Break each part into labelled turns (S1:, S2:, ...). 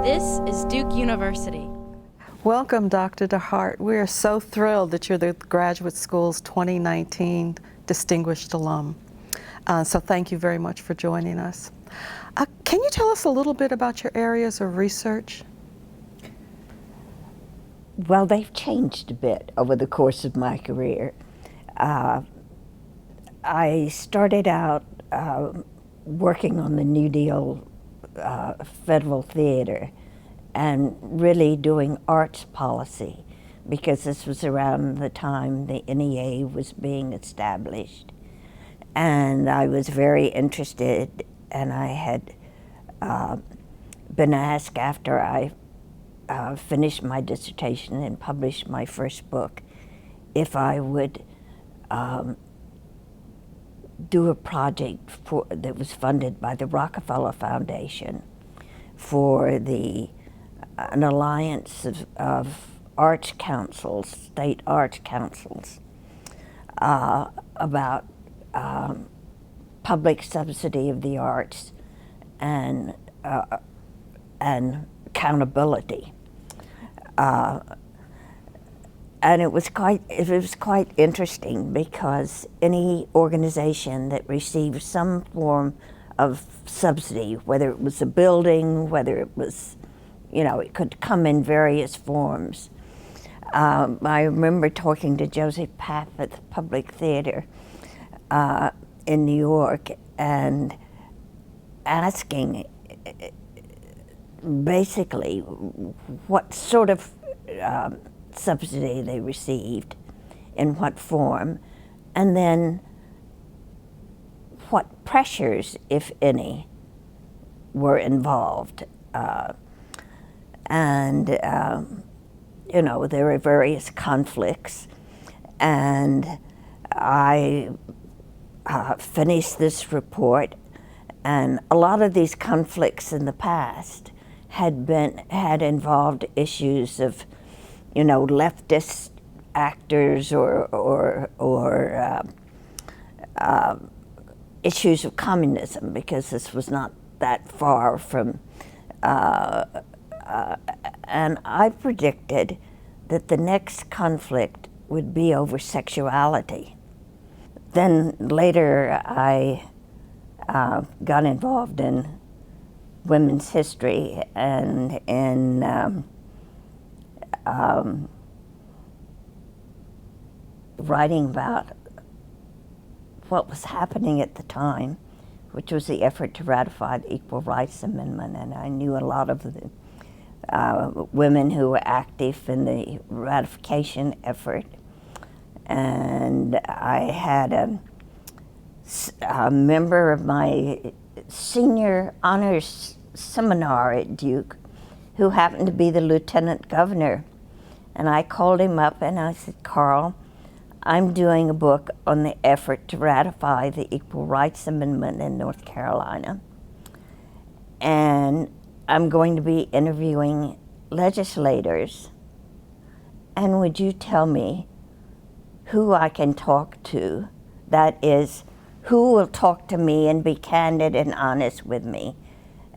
S1: This is Duke University.
S2: Welcome, Dr. De Hart. We are so thrilled that you're the Graduate School's 2019 Distinguished Alum. So thank you very much for joining us. Can you tell us a little bit about your areas of research?
S3: Well, they've changed a bit over the course of my career. I started out working on the New Deal Federal Theater and really doing arts policy, because this was around the time the NEA was being established. And I was very interested, and I had been asked after I finished my dissertation and published my first book if I would do a project that was funded by the Rockefeller Foundation for an alliance of arts councils, state arts councils, about public subsidy of the arts and accountability. And it was quite interesting, because any organization that received some form of subsidy, whether it was a building, whether it was, it could come in various forms. I remember talking to Joseph Papp at the Public Theater in New York and asking basically what sort of subsidy they received, in what form, and then what pressures, if any, were involved. There were various conflicts, and I finished this report, and a lot of these conflicts in the past had involved issues of leftist actors or issues of communism, because this was not that far from, and I predicted that the next conflict would be over sexuality. Then later I got involved in women's history and in writing about what was happening at the time, which was the effort to ratify the Equal Rights Amendment. And I knew a lot of the women who were active in the ratification effort. And I had a member of my senior honors seminar at Duke who happened to be the lieutenant governor. And I called him up and I said, "Carl, I'm doing a book on the effort to ratify the Equal Rights Amendment in North Carolina. And I'm going to be interviewing legislators. And would you tell me who I can talk to? That is, who will talk to me and be candid and honest with me?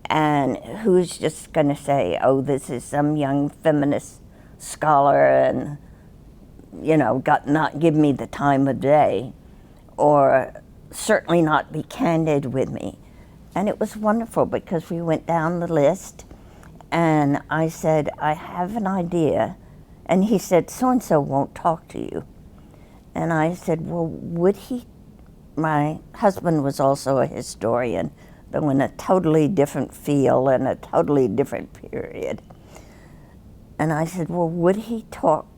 S3: And who's just going to say, oh, this is some young feminist scholar and, not give me the time of day, or certainly not be candid with me." And it was wonderful, because we went down the list and I said, "I have an idea." And he said, "So-and-so won't talk to you." And I said, "Well, would he?" My husband was also a historian, though in a totally different field and a totally different period. And I said, "Well, would he talk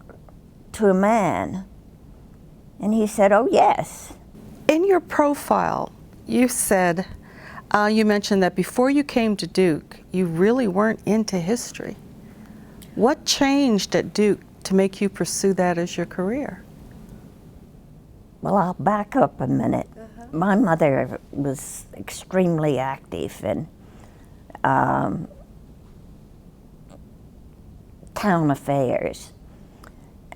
S3: to a man?" And he said, "Oh, yes."
S2: In your profile, you said, you mentioned that before you came to Duke, you really weren't into history. What changed at Duke to make you pursue that as your career?
S3: Well, I'll back up a minute. My mother was extremely active in town affairs,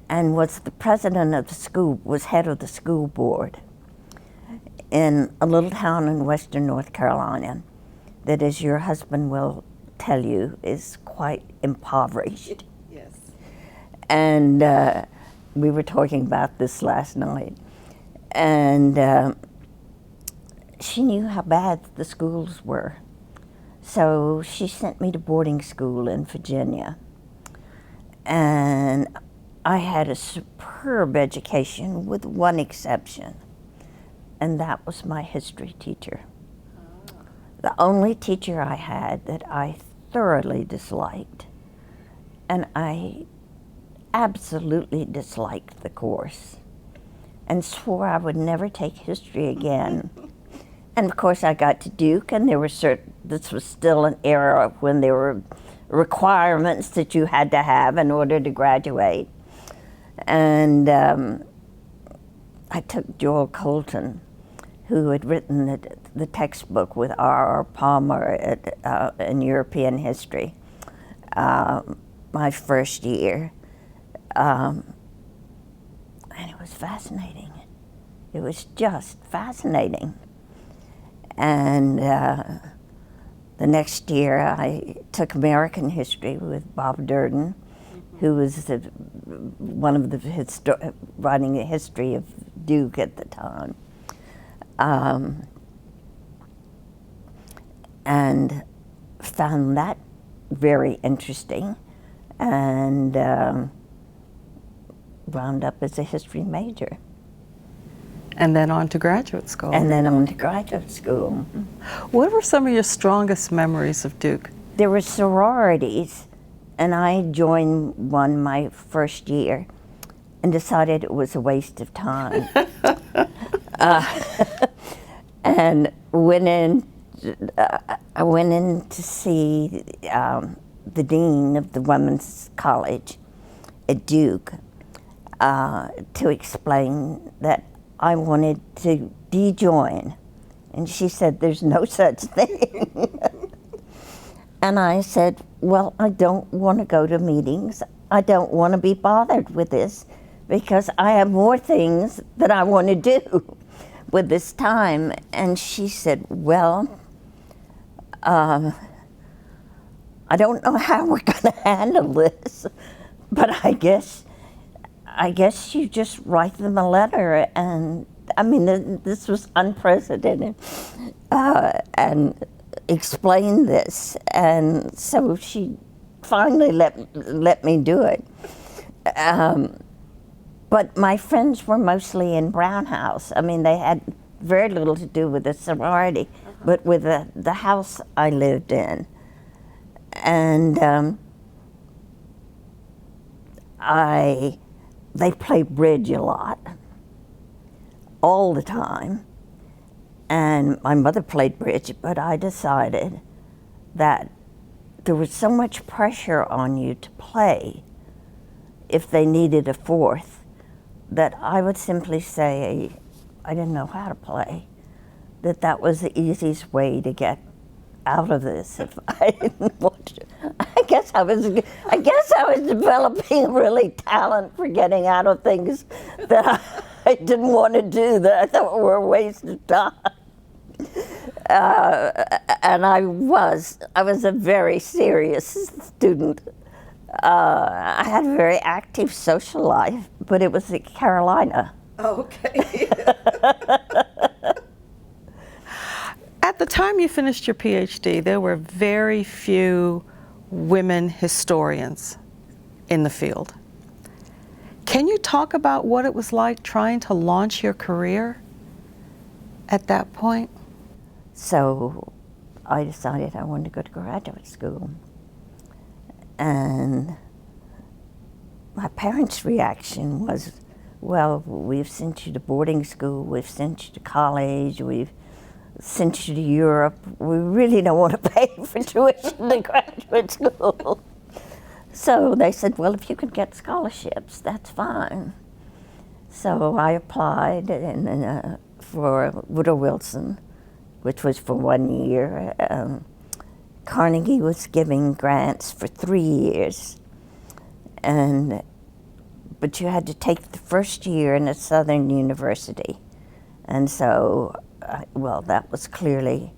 S3: and was the president of the school, was head of the school board in a little town in western North Carolina that, as your husband will tell you, is quite impoverished.
S2: Yes.
S3: And we were talking about this last night. And she knew how bad the schools were. So she sent me to boarding school in Virginia. And I had a superb education with one exception, and that was my history teacher. The only teacher I had that I thoroughly disliked, and I absolutely disliked the course and swore I would never take history again. And of course I got to Duke, and there were this was still an era when there were requirements that you had to have in order to graduate. And I took Joel Colton, who had written the textbook with R.R. Palmer in European history, my first year. And it was fascinating. It was just fascinating. And the next year I took American history with Bob Durden, who was one of the writing the history of Duke at the time. And found that very interesting, and wound up as a history major.
S2: And then on to graduate school.
S3: And then on to graduate school.
S2: What were some of your strongest memories of Duke?
S3: There were sororities, and I joined one my first year and decided it was a waste of time. And I went in to see the dean of the Women's College at Duke to explain that I wanted to de-join. And she said, "There's no such thing." And I said, "Well, I don't want to go to meetings. I don't want to be bothered with this because I have more things that I want to do with this time." And she said, "Well, I don't know how we're going to handle this, but I guess you just write them a letter." And I mean, this was unprecedented, and explain this. And so she finally let me do it. But my friends were mostly in Brown House. I mean, they had very little to do with the sorority, but with the house I lived in. And they played bridge a lot, all the time. And my mother played bridge, but I decided that there was so much pressure on you to play if they needed a fourth, that I would simply say I didn't know how to play, that was the easiest way to get out of this if I didn't want to. I guess I was developing really talent for getting out of things that I didn't want to do, that I thought were a waste of time. And I was a very serious student. I had a very active social life, but it was at Carolina.
S2: Okay. At the time you finished your PhD, there were very few women historians in the field. Can you talk about what it was like trying to launch your career at that point?
S3: So I decided I wanted to go to graduate school. And my parents' reaction was, "Well, we've sent you to boarding school, we've sent you to college, we've sent you to Europe. We really don't want to pay for tuition to graduate school." So they said, "Well, if you could get scholarships, that's fine." So I applied for Woodrow Wilson, which was for 1 year. Carnegie was giving grants for 3 years, but you had to take the first year in a Southern university, and so, well, that was clearly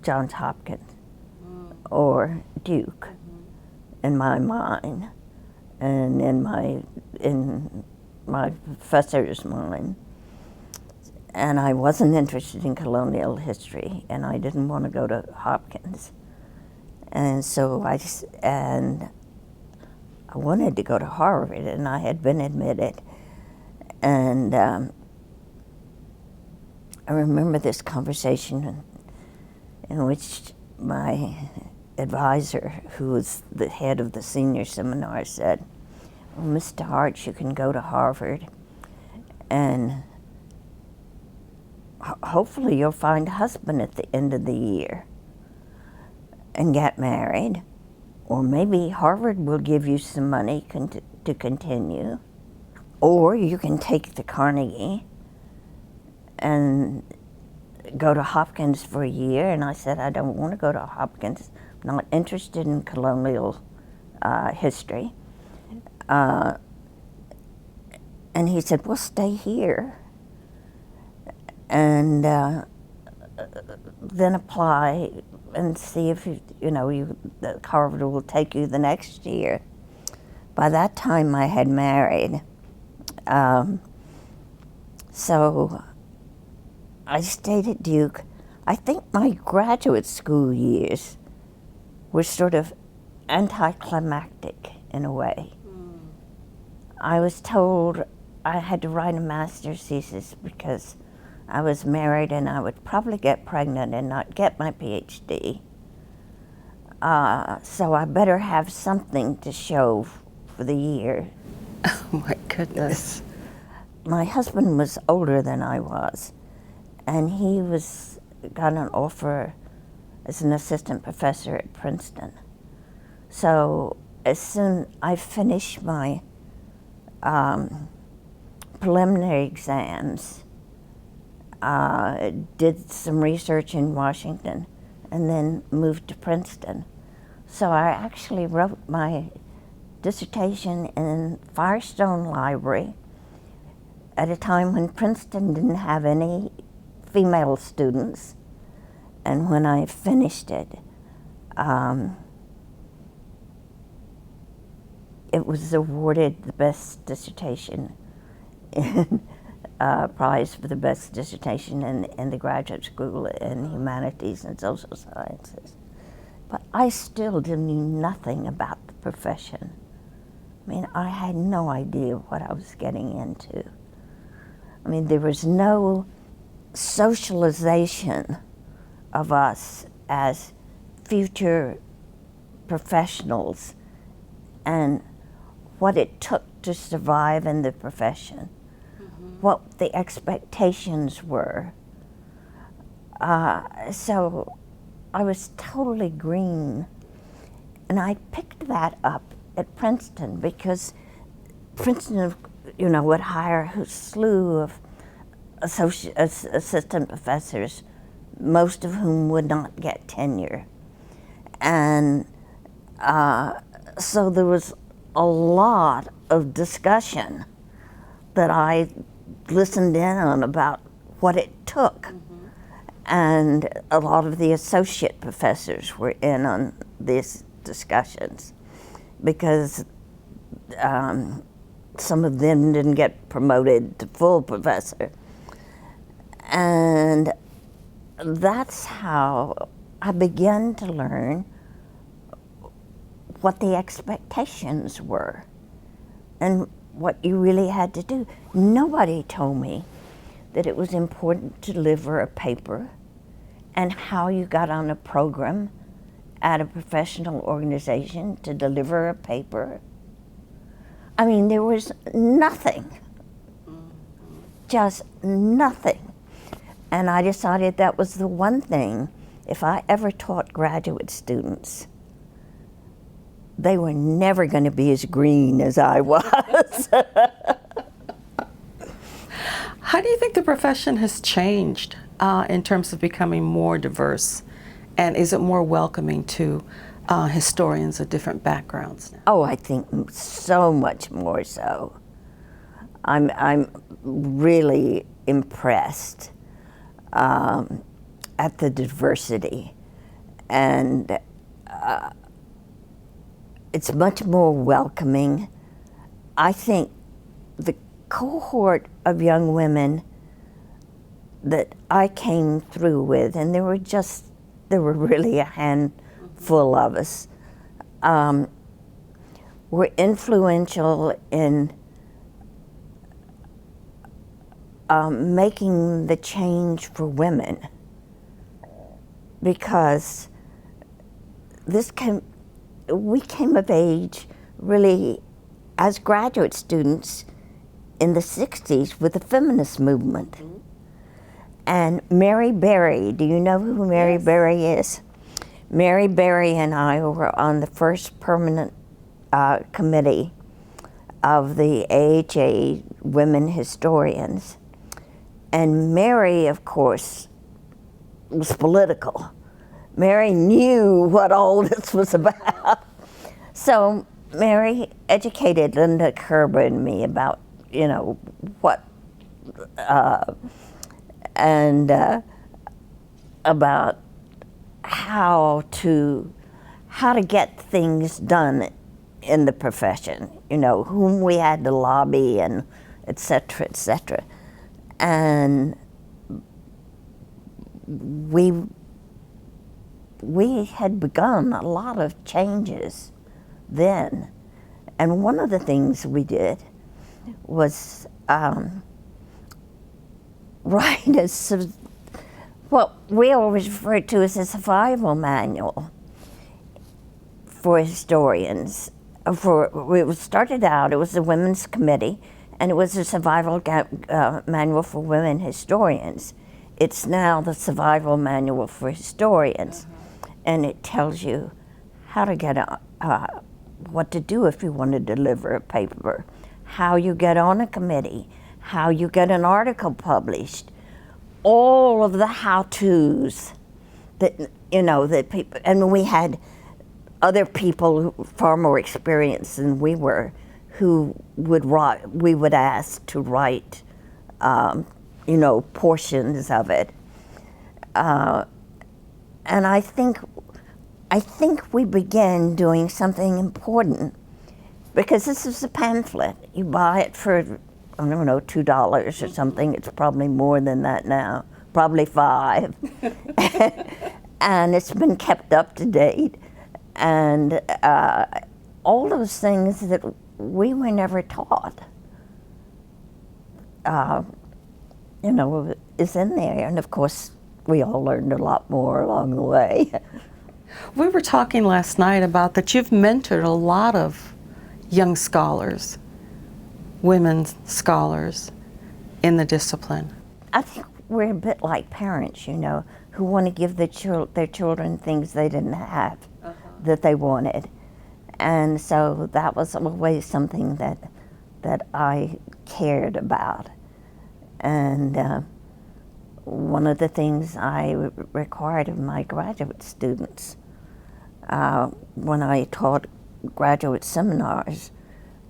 S3: Johns Hopkins. or Duke in my mind, and in my professor's mind. And I wasn't interested in colonial history, and I didn't want to go to Hopkins. And so I wanted to go to Harvard, and I had been admitted. And I remember this conversation in which my advisor, who was the head of the senior seminar, said, "Well, Miss De Hart, you can go to Harvard, and hopefully you'll find a husband at the end of the year and get married, or maybe Harvard will give you some money to continue, or you can take the Carnegie and go to Hopkins for a year." And I said, "I don't want to go to Hopkins. I'm not interested in colonial history." And he said, "Well, stay here and then apply and see if Harvard will take you the next year." By that time, I had married, so I stayed at Duke. I think my graduate school years were sort of anticlimactic in a way. I was told I had to write a master's thesis because I was married and I would probably get pregnant and not get my PhD. So I better have something to show for the year.
S2: Oh my goodness.
S3: My husband was older than I was, and he got an offer as an assistant professor at Princeton. So as soon I finished my preliminary exams, did some research in Washington, and then moved to Princeton. So I actually wrote my dissertation in Firestone Library at a time when Princeton didn't have any female students. And when I finished it, it was awarded the best dissertation, prize for the best dissertation in the graduate school in humanities and social sciences. But I still knew nothing about the profession. I mean, I had no idea what I was getting into. I mean, there was no socialization of us as future professionals and what it took to survive in the profession, what the expectations were. So I was totally green. And I picked that up at Princeton because Princeton, would hire a slew of assistant professors, most of whom would not get tenure. And so there was a lot of discussion that I listened in on about what it took. And a lot of the associate professors were in on these discussions because some of them didn't get promoted to full professor. And that's how I began to learn what the expectations were and what you really had to do. Nobody told me that it was important to deliver a paper and how you got on a program at a professional organization to deliver a paper. I mean, there was nothing, just nothing. And I decided that was the one thing, if I ever taught graduate students, they were never going to be as green as I was.
S2: How do you think the profession has changed in terms of becoming more diverse? And is it more welcoming to historians of different backgrounds now?
S3: Oh, I think so much more so. I'm really impressed at the diversity and it's much more welcoming. I think the cohort of young women that I came through with, and there were really a handful of us, were influential in making the change for women, because we came of age really as graduate students in the 60s with the feminist movement. Mm-hmm. And Mary Berry, do you know who Mary
S2: Yes.
S3: Berry is? Mary Berry and I were on the first permanent committee of the AHA Women Historians. And Mary, of course, was political. Mary knew what all this was about. So Mary educated Linda Kerber and me about, what, about how to get things done in the profession, whom we had to lobby and et cetera, et cetera. And we had begun a lot of changes then. And one of the things we did was write what we always refer to as a survival manual for historians. It started out, it was the Women's Committee, and it was a survival manual for women historians. It's now the Survival Manual for Historians. Uh-huh. And it tells you how to get what to do if you want to deliver a paper, how you get on a committee, how you get an article published, all of the how-tos that, that people, and we had other people who far more experienced than we were, who we would ask to write, portions of it. And I think we began doing something important, because this is a pamphlet. You buy it for, I don't know, $2 or something. It's probably more than that now, probably $5. And it's been kept up to date. And all those things that we were never taught, is in there. And of course, we all learned a lot more along the way.
S2: We were talking last night about that you've mentored a lot of young scholars, women scholars in the discipline.
S3: I think we're a bit like parents, who want to give their children things they didn't have, uh-huh, that they wanted. And so that was always something that I cared about. And one of the things I required of my graduate students when I taught graduate seminars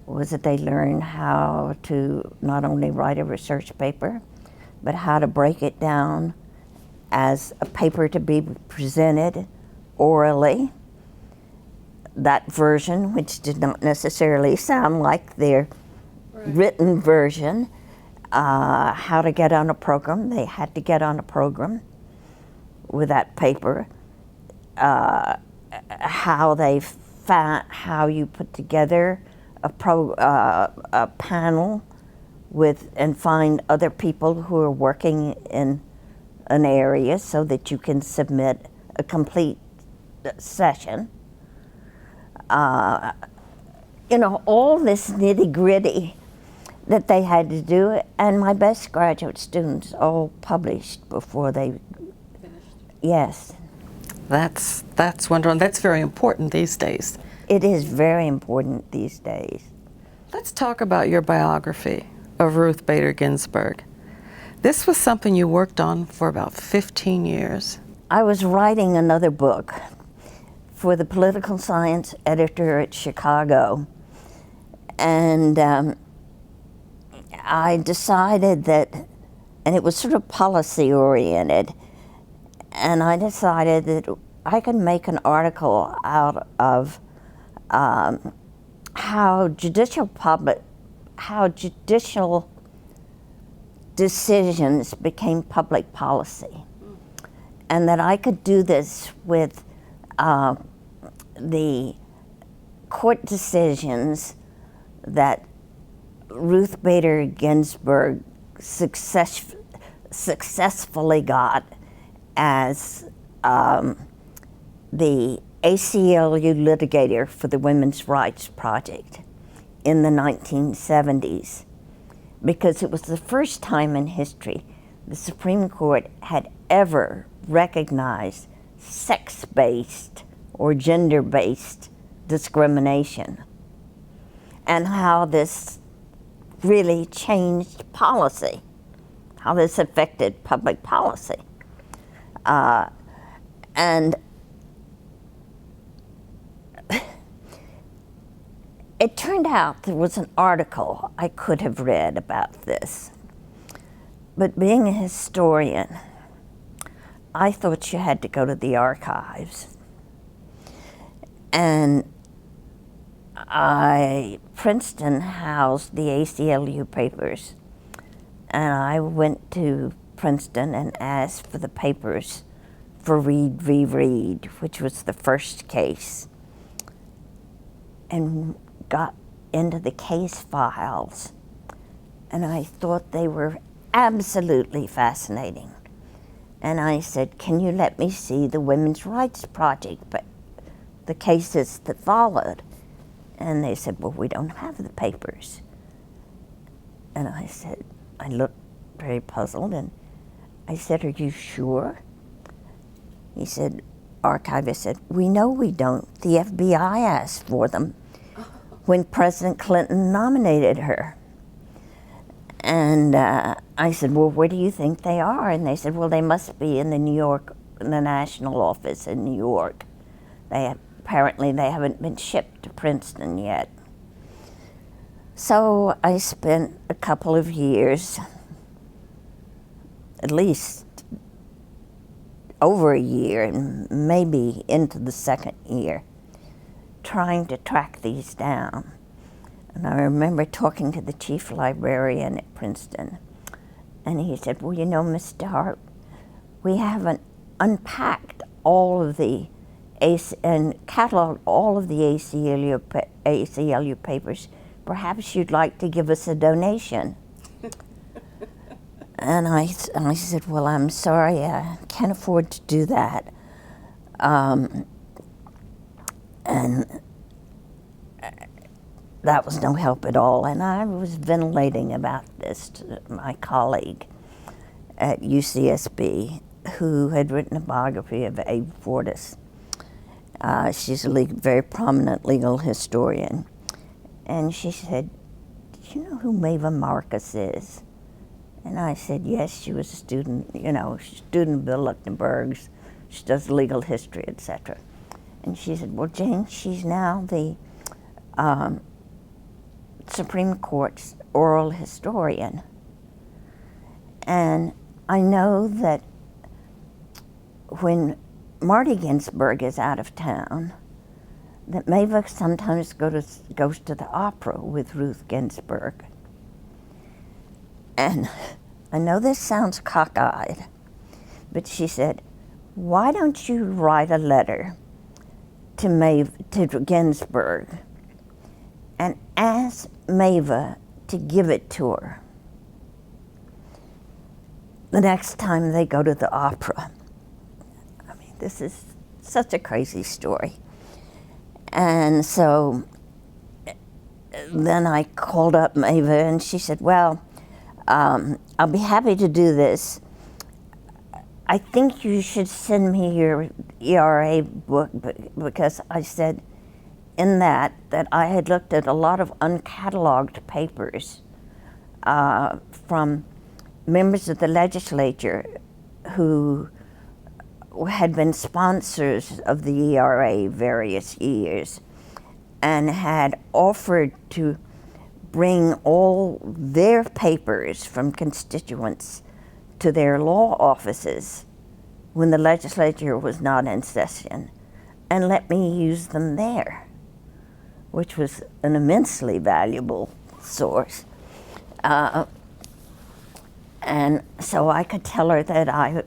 S3: was that they learn how to not only write a research paper, but how to break it down as a paper to be presented orally. That version, which did not necessarily sound like their written version, how to get on a program. They had to get on a program with that paper. How you put together a panel with and find other people who are working in an area so that you can submit a complete session. All this nitty-gritty that they had to do, and my best graduate students all published before they finished. Yes.
S2: That's wonderful. That's very important these days.
S3: It is very important these days.
S2: Let's talk about your biography of Ruth Bader Ginsburg. This was something you worked on for about 15 years.
S3: I was writing another book for the political science editor at Chicago, and I decided that, and it was sort of policy oriented, and I decided that I can make an article out of how judicial decisions became public policy, and that I could do this with the court decisions that Ruth Bader Ginsburg successfully got as the ACLU litigator for the Women's Rights Project in the 1970s, because it was the first time in history the Supreme Court had ever recognized sex-based or gender-based discrimination, and how this really changed policy, how this affected public policy. And it turned out there was an article I could have read about this, but being a historian, I thought you had to go to the archives. And Princeton housed the ACLU Papers, and I went to Princeton and asked for the papers for Reed v. Reed, which was the first case, and got into the case files, and I thought they were absolutely fascinating. And I said, can you let me see the Women's Rights Project, but the cases that followed? And they said, well, we don't have the papers. And I said, I looked very puzzled, and I said, are you sure? He said, archivist said, we know we don't. The FBI asked for them when President Clinton nominated her. And I said, well, where do you think they are? And they said, well, they must be in the national office in New York. Apparently they haven't been shipped to Princeton yet. So I spent a couple of years, at least over a year, and maybe into the second year, trying to track these down. And I remember talking to the chief librarian at Princeton, and he said, well, you know, Miss De Hart, we haven't unpacked all of the and cataloged all of the ACLU papers. Perhaps you'd like to give us a donation. And I said, well, I'm sorry, I can't afford to do that. And that was no help at all. And I was ventilating about this to my colleague at UCSB, who had written a biography of Abe Fortas. She's a very prominent legal historian. And she said, do you know who Maeva Marcus is? And I said, yes, she was a student, student of the Luxembourgs. She does legal history, etc. And she said, well, Jane, she's now the Supreme Court's oral historian. And I know that when Marty Ginsburg is out of town, that Maeva sometimes goes to the opera with Ruth Ginsburg. And I know this sounds cockeyed, but she said, why don't you write a letter to Ginsburg and ask Maeva to give it to her the next time they go to the opera. I mean, this is such a crazy story. And so then I called up Maeva, and she said, well, I'll be happy to do this. I think you should send me your ERA book, because I said in that I had looked at a lot of uncatalogued papers from members of the legislature who had been sponsors of the ERA various years and had offered to bring all their papers from constituents to their law offices when the legislature was not in session and let me use them there, which was an immensely valuable source. And so I could tell her that I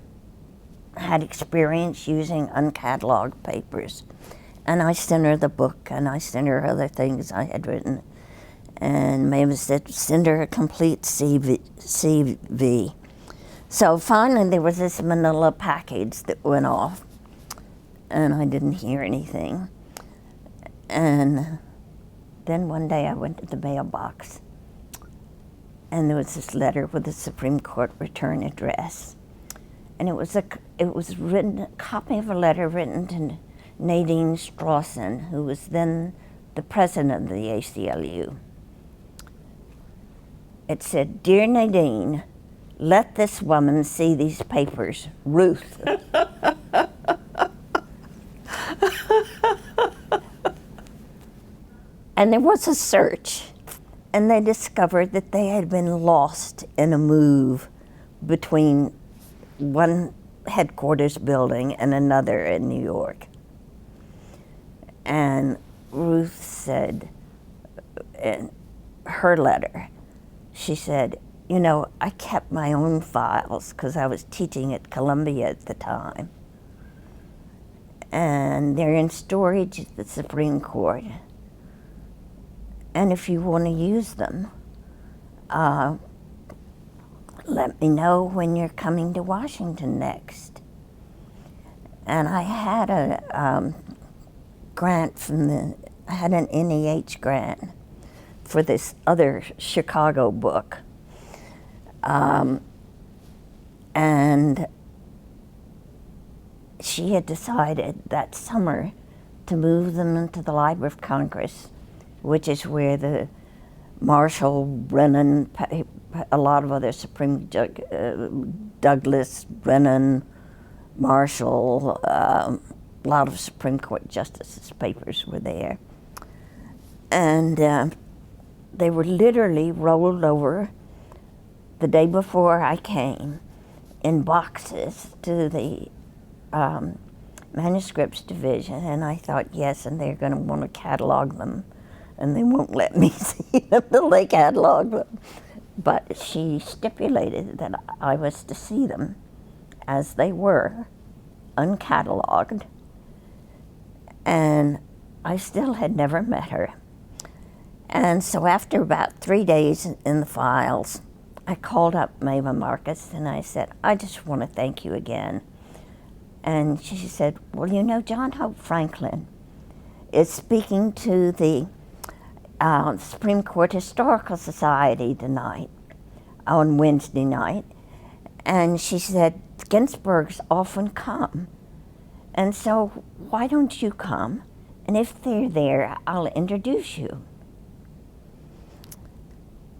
S3: had experience using uncatalogued papers. And I sent her the book, and I sent her other things I had written. And maybe said, send her a complete CV. So finally there was this manila package that went off, and I didn't hear anything. And then one day I went to the mailbox, and there was this letter with the Supreme Court return address. And it was a copy of a letter written to Nadine Strawson, who was then the president of the ACLU. It said, "Dear Nadine, let this woman see these papers, Ruth." And there was a search, and they discovered that they had been lost in a move between one headquarters building and another in New York. And Ruth said in her letter, she said, you know, I kept my own files because I was teaching at Columbia at the time. And they're in storage at the Supreme Court. And if you want to use them, let me know when you're coming to Washington next. And I had a grant I had an NEH grant for this other Chicago book. And she had decided that summer to move them into the Library of Congress, which is where the Marshall, Brennan, a lot of other Douglas, Brennan, Marshall, a lot of Supreme Court justices' papers were there. And they were literally rolled over the day before I came in boxes to the manuscripts division, and I thought, yes, and they're going to want to catalog them, and they won't let me see them till they catalog them. But she stipulated that I was to see them as they were, uncatalogued, and I still had never met her. And so after about 3 days in the files, I called up Maeva Marcus and I said, I just want to thank you again. And she said, well, you know, John Hope Franklin is speaking to the Supreme Court Historical Society tonight, on Wednesday night. And she said, Ginsburgs often come. And so why don't you come? And if they're there, I'll introduce you.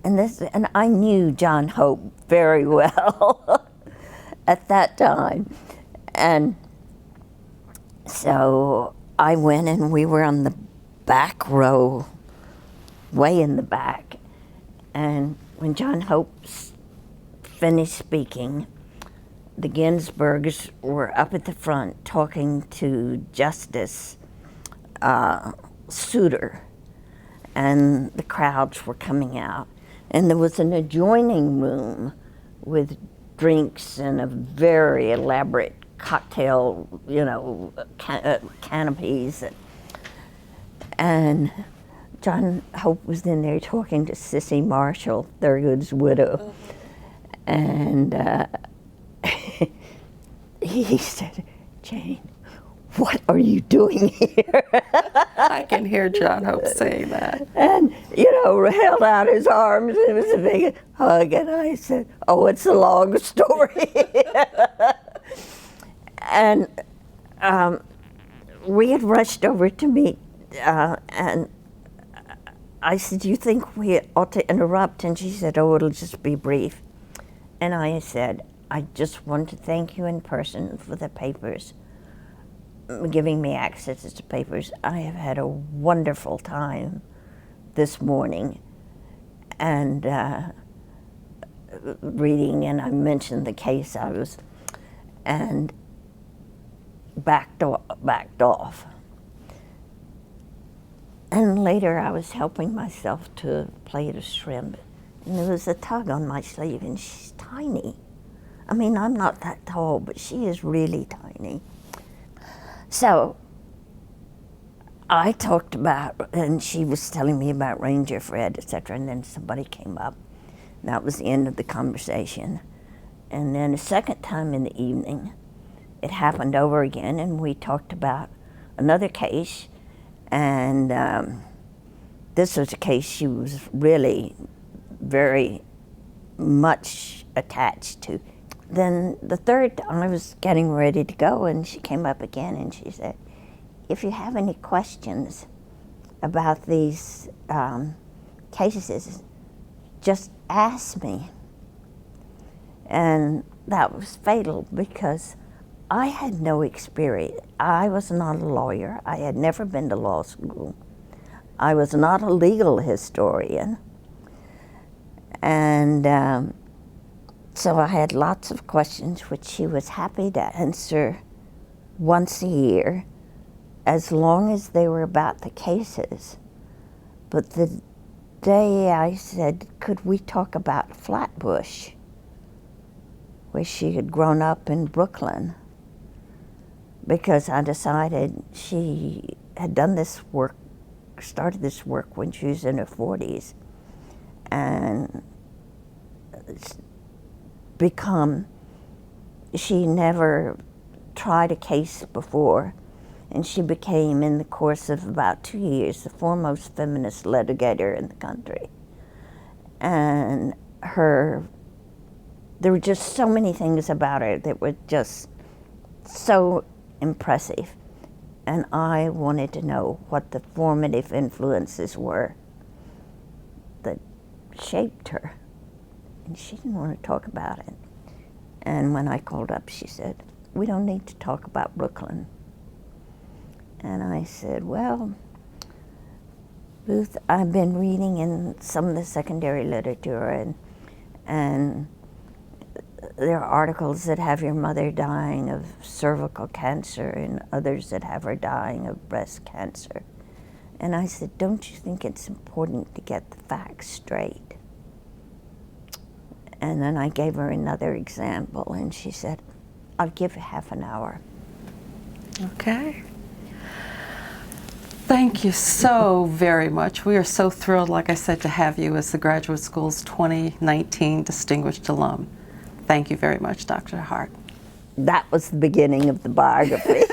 S3: And I knew John Hope very well at that time. And so I went, and we were on the back row, way in the back. And when John Hope finished speaking, the Ginsburgs were up at the front talking to Justice Souter, and the crowds were coming out. And there was an adjoining room with drinks and a very elaborate cocktail, you know, canopies. And John Hope was in there talking to Cissy Marshall, Thurgood's widow. And he said, Jane, what are you doing here?
S2: I can hear John Hope saying that.
S3: And, you know, held out his arms. It was a big hug. And I said, oh, it's a long story. And we had rushed over to meet, and I said, do you think we ought to interrupt? And she said, oh, it'll just be brief. And I said, I just want to thank you in person for the papers, giving me access to papers. I have had a wonderful time this morning, and reading, and I mentioned the case I was, and backed off. And later I was helping myself to a plate of shrimp, and there was a tug on my sleeve, and she's tiny. I mean, I'm not that tall, but she is really tiny. So I talked about, and she was telling me about Ranger Fred, etc., and then somebody came up. And that was the end of the conversation. And then a second time in the evening, it happened over again, and we talked about another case. And this was a case she was really very much attached to. Then the third time I was getting ready to go, and she came up again and she said, if you have any questions about these cases, just ask me. And that was fatal because I had no experience. I was not a lawyer. I had never been to law school. I was not a legal historian. And so I had lots of questions which she was happy to answer once a year, as long as they were about the cases. But the day I said, could we talk about Flatbush, where she had grown up in Brooklyn, because I decided she had done this work, started this work when she was in her 40s, and she never tried a case before, and she became, in the course of about 2 years, the foremost feminist litigator in the country. And there were just so many things about her that were just so impressive. And I wanted to know what the formative influences were that shaped her. And she didn't want to talk about it. And when I called up, she said, we don't need to talk about Brooklyn. And I said, well, Ruth, I've been reading in some of the secondary literature, and there are articles that have your mother dying of cervical cancer and others that have her dying of breast cancer. And I said, don't you think it's important to get the facts straight? And then I gave her another example, and she said, I'll give you half an hour.
S2: Okay. Thank you so very much. We are so thrilled, like I said, to have you as the Graduate School's 2019 Distinguished Alum. Thank you very much, Dr. Hart.
S3: That was the beginning of the biography.